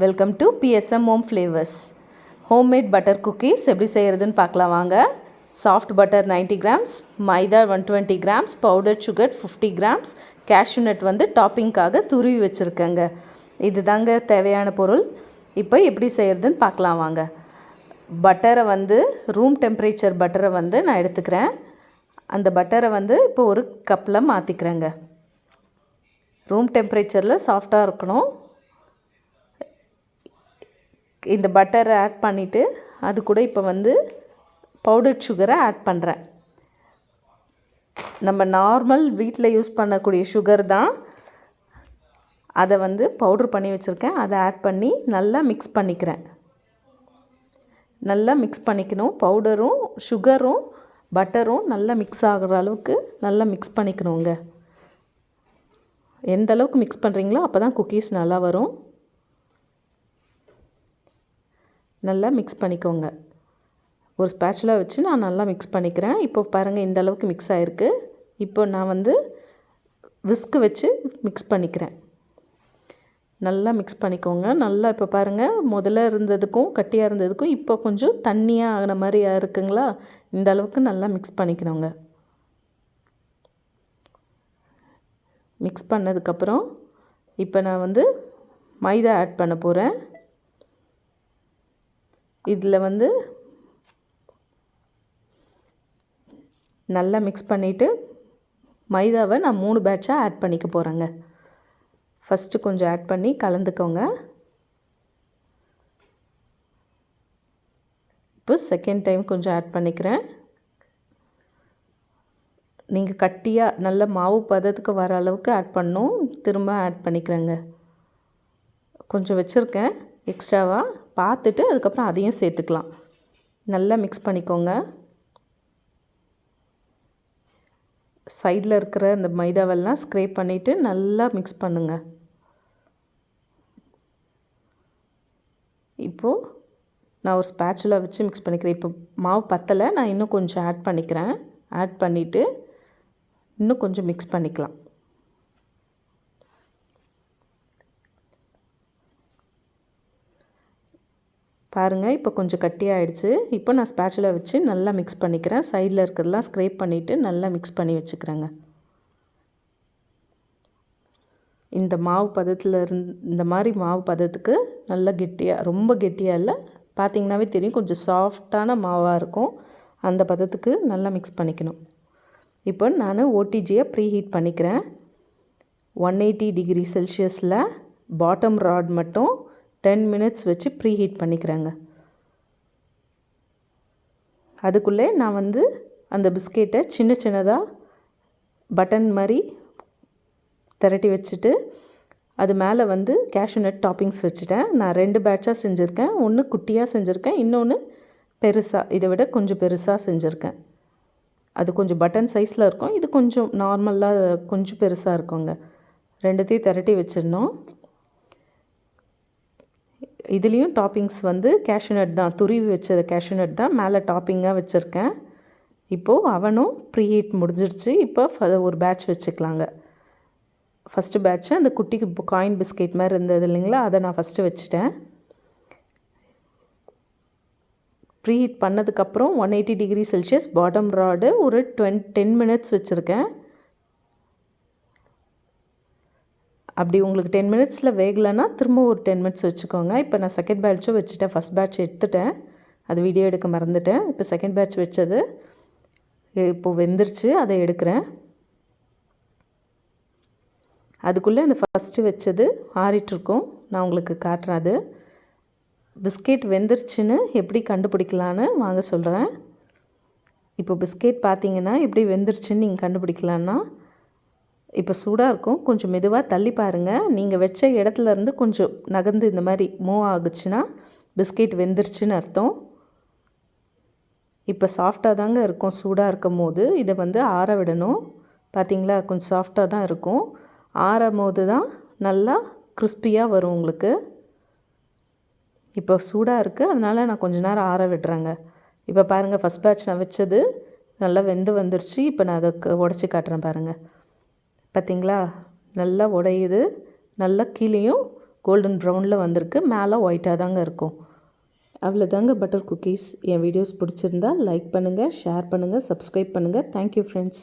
Welcome to BSM home flavours. Homemade butter cookies எப்படி செய்கிறதுன்னு பார்க்கலாம் வாங்க. Soft butter 90 grams, maida 120 grams, powder sugar 50 grams, cashew nut டாப்பிங்காக துருவி வச்சுருக்கேங்க. இது தாங்க தேவையான பொருள். இப்போ எப்படி செய்கிறதுன்னு பார்க்கலாம் வாங்க. பட்டரை ரூம் டெம்பரேச்சர் பட்டரை நான் எடுத்துக்கிறேன். அந்த பட்டரை இப்போ ஒரு கப்பில் மாற்றிக்கிறேங்க. ரூம் டெம்பரேச்சரில் சாஃப்டாக இருக்கணும். இந்த பட்டரை ஆட் பண்ணிவிட்டு அது கூட இப்போ பவுடர் சுகரை ஆட் பண்ணுறேன். நம்ம நார்மல் வீட்டில் யூஸ் பண்ணக்கூடிய சுகர் தான். அதை பவுட்ரு பண்ணி வச்சுருக்கேன். அதை ஆட் பண்ணி நல்லா மிக்ஸ் பண்ணிக்கிறேன். நல்லா மிக்ஸ் பண்ணிக்கணும். பவுடரும் சுகரும் பட்டரும் நல்லா மிக்ஸ் ஆகிற அளவுக்கு நல்லா மிக்ஸ் பண்ணிக்கணுங்க. எந்த அளவுக்கு மிக்ஸ் பண்ணுறீங்களோ அப்போ தான் குக்கீஸ் நல்லா வரும். நல்லா மிக்ஸ் பண்ணிக்கோங்க. ஒரு ஸ்பேச்சுலா வச்சு நான் நல்லா மிக்ஸ் பண்ணிக்கிறேன். இப்போ பாருங்கள், இந்த அளவுக்கு மிக்ஸ் ஆகிருக்கு. இப்போ நான் விஸ்க் வச்சு மிக்ஸ் பண்ணிக்கிறேன். நல்லா மிக்ஸ் பண்ணிக்கோங்க. நல்லா இப்போ பாருங்கள், முதல்ல இருந்ததுக்கும் கட்டியாக இருந்ததுக்கும் இப்போ கொஞ்சம் தண்ணியாக ஆகின மாதிரி இருக்குங்களா? இந்த அளவுக்கு நல்லா மிக்ஸ் பண்ணிக்கணுங்க. மிக்ஸ் பண்ணதுக்கப்புறம் இப்போ நான் மைதா ஆட் பண்ண போகிறேன். இதில் நல்லா மிக்ஸ் பண்ணிவிட்டு மைதாவை நான் 3 பேட்சாக ஆட் பண்ணிக்க போகிறேங்க. ஃபஸ்ட்டு கொஞ்சம் ஆட் பண்ணி கலந்துக்கோங்க. இப்போ செகண்ட் டைம் கொஞ்சம் ஆட் பண்ணிக்கிறேன். நீங்கள் கட்டியாக நல்ல மாவு பதத்துக்கு வர அளவுக்கு ஆட் பண்ணணும். திரும்ப ஆட் பண்ணிக்கிறேங்க. கொஞ்சம் வச்சுருக்கேன் எக்ஸ்ட்ராவாக, பார்த்துட்டு அதுக்கப்புறம் அதையும் சேர்த்துக்கலாம். நல்லா மிக்ஸ் பண்ணிக்கோங்க. சைடில் இருக்கிற இந்த மைதாவெல்லாம் ஸ்க்ரேப் பண்ணிவிட்டு நல்லா மிக்ஸ் பண்ணுங்கள். இப்போது நான் ஒரு ஸ்பேச்சுலா வச்சு மிக்ஸ் பண்ணிக்கிறேன். இப்போ மாவு பத்தலை, நான் இன்னும் கொஞ்சம் ஆட் பண்ணிக்கிறேன். ஆட் பண்ணிவிட்டு இன்னும் கொஞ்சம் மிக்ஸ் பண்ணிக்கலாம். பாருங்கள், இப்போ கொஞ்சம் கட்டியாகிடுச்சு. இப்போ நான் ஸ்பேச்சுலா வச்சு நல்லா மிக்ஸ் பண்ணிக்கிறேன். சைடில் இருக்கிறதெல்லாம் ஸ்க்ரேப் பண்ணிவிட்டு நல்லா மிக்ஸ் பண்ணி வச்சுக்கிறேங்க. இந்த மாவு பதத்தில் இந்த மாதிரி மாவு பதத்துக்கு நல்லா கெட்டியாக, ரொம்ப கெட்டியாக இல்லை, பார்த்திங்கனாவே தெரியும், கொஞ்சம் சாஃப்டான மாவாக இருக்கும். அந்த பதத்துக்கு நல்லா மிக்ஸ் பண்ணிக்கணும். இப்போ நான் ஓடிஜியை ப்ரீ ஹீட் பண்ணிக்கிறேன். 180 டிகிரி செல்சியஸில் பாட்டம் ராட் மட்டும் 10 மினிட்ஸ் வச்சு ப்ரீ ஹீட் பண்ணிக்கிறேங்க. அதுக்குள்ளே நான் அந்த பிஸ்கெட்டை சின்ன சின்னதாக பட்டன் மாதிரி திரட்டி வச்சுட்டு அது மேலே கேஷ்யூ நட் டாப்பிங்ஸ் வச்சுட்டேன். நான் 2 பேட்சாக செஞ்சுருக்கேன். ஒன்று குட்டியாக செஞ்சுருக்கேன், இன்னொன்று பெருசாக, இதை விட கொஞ்சம் பெருசாக செஞ்சுருக்கேன். அது கொஞ்சம் பட்டன் சைஸில் இருக்கும், இது கொஞ்சம் நார்மலாக கொஞ்சம் பெருசாக இருக்குங்க. ரெண்டுத்தையும் திரட்டி வச்சிடணும். இதுலேயும் டாப்பிங்ஸ் கேஷ்யூ நட் தான், துருவி வச்ச கேஷ்யூ நட் தான் மேலே டாப்பிங்காக வச்சுருக்கேன். இப்போது அவனும் ப்ரீ ஹீட் முடிஞ்சிருச்சு. இப்போ ஒரு பேட்ச் வச்சுக்கலாங்க. ஃபஸ்ட்டு பேட்சை அந்த குட்டிக்கு காயின் பிஸ்கெட் மாதிரி இருந்தது இல்லைங்களா, அதை நான் ஃபஸ்ட்டு வச்சுட்டேன். ப்ரீ ஹீட் பண்ணதுக்கப்புறம் 180 டிகிரி செல்சியஸ் பாட்டம் ராடு ஒரு 10 மினிட்ஸ் வச்சுருக்கேன். அப்படி உங்களுக்கு 10 மினிட்ஸில் வேகலைன்னா திரும்ப ஒரு 10 மினிட்ஸ் வச்சுக்கோங்க. இப்போ நான் செகண்ட் பேட்சும் வச்சுட்டேன். ஃபஸ்ட் பேட்ச் எடுத்துட்டேன், அது வீடியோ எடுக்க மறந்துட்டேன். இப்போ செகண்ட் பேட்ச் வச்சது இப்போது வெந்துருச்சு, அதை எடுக்கிறேன். அதுக்குள்ளே அந்த ஃபஸ்ட்டு வச்சது ஆறிட்டுருக்கோம், நான் உங்களுக்கு காட்டுறேன். அது பிஸ்கெட் வெந்துருச்சுன்னு எப்படி கண்டுபிடிக்கலான்னு வாங்க சொல்கிறேன். இப்போ பிஸ்கெட் பார்த்தீங்கன்னா எப்படி வெந்துருச்சுன்னு நீங்கள் கண்டுபிடிக்கலான்னா, இப்போ சூடாக இருக்கும், கொஞ்சம் மெதுவாக தள்ளி பாருங்கள். நீங்கள் வச்ச இடத்துலேருந்து கொஞ்சம் நகர்ந்து இந்த மாதிரி மூவ் ஆகுச்சுன்னா பிஸ்கெட் வெந்துருச்சுன்னு அர்த்தம். இப்போ சாஃப்டாக தாங்க இருக்கும். சூடாக இருக்கும் போது இதை ஆற விடணும். பார்த்திங்களா, கொஞ்சம் சாஃப்டாக தான் இருக்கும். ஆறும் போது தான் நல்லா கிறிஸ்பியாக வரும் உங்களுக்கு. இப்போ சூடாக இருக்குது, அதனால் நான் கொஞ்சம் நேரம் ஆற விடுறேங்க. இப்போ பாருங்கள், ஃபஸ்ட் பேட்ச் நான் வச்சது நல்லா வெந்து வந்துருச்சு. இப்போ நான் அதை உடச்சி காட்டுறேன் பாருங்கள். பார்த்திங்களா, நல்லா உடையுது. நல்லா கீழேயும் கோல்டன் ப்ரௌனில் வந்திருக்கு. மேலே ஒயிட்டாக தாங்க இருக்கும். அவ்வளோதாங்க பட்டர் குக்கீஸ். என் வீடியோஸ் பிடிச்சிருந்தா லைக் பண்ணுங்கள், ஷேர் பண்ணுங்கள், சப்ஸ்கிரைப் பண்ணுங்கள். Thank you friends.